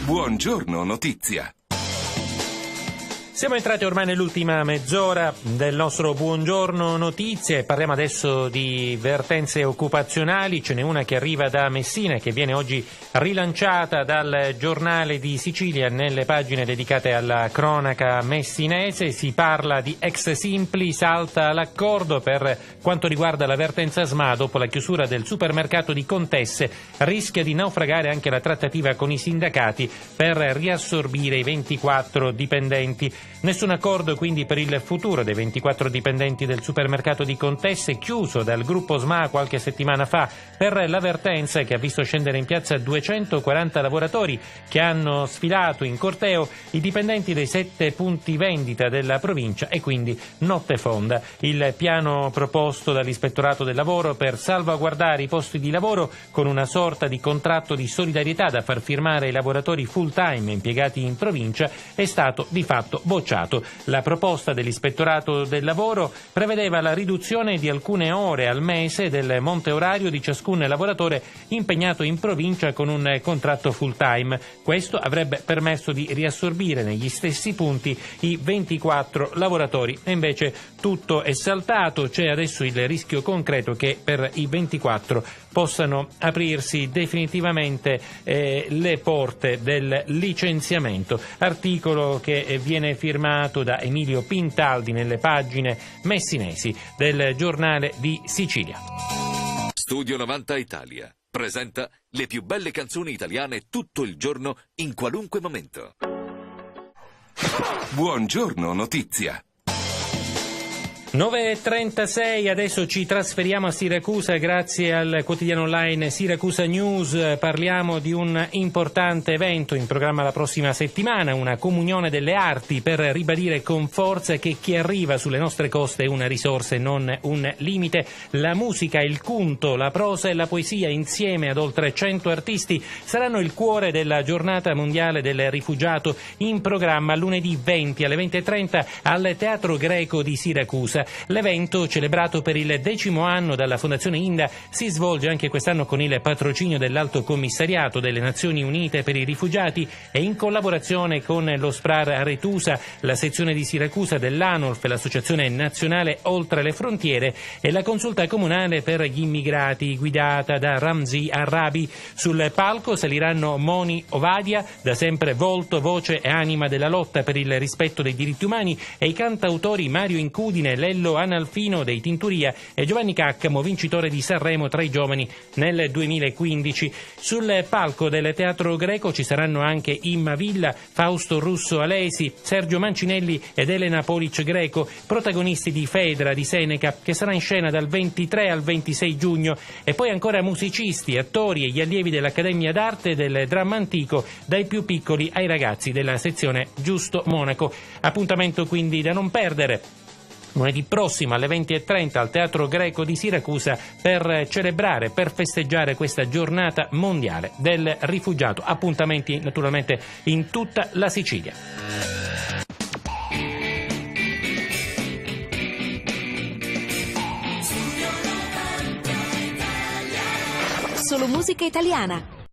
Buongiorno Notizia. Siamo entrati ormai nell'ultima mezz'ora del nostro Buongiorno Notizie. Parliamo adesso di vertenze occupazionali. Ce n'è una che arriva da Messina e che viene oggi rilanciata dal Giornale di Sicilia nelle pagine dedicate alla cronaca messinese. Si parla di ex Simpli, salta l'accordo per quanto riguarda la vertenza SMA dopo la chiusura del supermercato di Contesse. Rischia di naufragare anche la trattativa con i sindacati per riassorbire i 24 dipendenti. Nessun accordo quindi per il futuro dei 24 dipendenti del supermercato di Contesse, chiuso dal gruppo SMA qualche settimana fa per la vertenza che ha visto scendere in piazza 240 lavoratori che hanno sfilato in corteo i dipendenti dei 7 punti vendita della provincia e quindi notte fonda. Il piano proposto dall'Ispettorato del Lavoro per salvaguardare i posti di lavoro con una sorta di contratto di solidarietà da far firmare ai lavoratori full time impiegati in provincia è stato di fatto bocciato. La proposta dell'Ispettorato del Lavoro prevedeva la riduzione di alcune ore al mese del monte orario di ciascun lavoratore impegnato in provincia con un contratto full time. Questo avrebbe permesso di riassorbire negli stessi punti i 24 lavoratori. E invece tutto è saltato, c'è adesso il rischio concreto che per i 24 possano aprirsi definitivamente le porte del licenziamento. Articolo che viene firmato da Emilio Pintaldi nelle pagine messinesi del Giornale di Sicilia. Studio 90 Italia presenta le più belle canzoni italiane tutto il giorno, in qualunque momento. Buongiorno Notizia. 9.36, adesso ci trasferiamo a Siracusa grazie al quotidiano online Siracusa News. Parliamo di un importante evento in programma la prossima settimana, una comunione delle arti per ribadire con forza che chi arriva sulle nostre coste è una risorsa e non un limite. La musica, il canto, la prosa e la poesia insieme ad oltre 100 artisti saranno il cuore della giornata mondiale del rifugiato in programma lunedì 20 alle 20.30 al Teatro Greco di Siracusa. L'evento, celebrato per il 10° anno dalla Fondazione Inda, si svolge anche quest'anno con il patrocinio dell'Alto Commissariato delle Nazioni Unite per i Rifugiati e in collaborazione con lo SPRAR Aretusa, la sezione di Siracusa dell'ANOLF, l'Associazione Nazionale Oltre le Frontiere e la Consulta Comunale per gli Immigrati guidata da Ramzi Arabi. Sul palco saliranno Moni Ovadia, da sempre volto, voce e anima della lotta per il rispetto dei diritti umani, e i cantautori Mario Incudine, Lello Analfino dei Tinturia e Giovanni Caccamo, vincitore di Sanremo tra i giovani nel 2015. Sul palco del Teatro Greco ci saranno anche Imma Villa, Fausto Russo Alesi, Sergio Mancinelli ed Elena Polic Greco, protagonisti di Fedra di Seneca, che sarà in scena dal 23 al 26 giugno, e poi ancora musicisti, attori e gli allievi dell'Accademia d'Arte del Dramma Antico, dai più piccoli ai ragazzi della sezione Giusto Monaco. Appuntamento quindi da non perdere lunedì prossimo alle 20.30 al Teatro Greco di Siracusa per celebrare, per festeggiare questa giornata mondiale del rifugiato. Appuntamenti naturalmente in tutta la Sicilia. Solo musica italiana.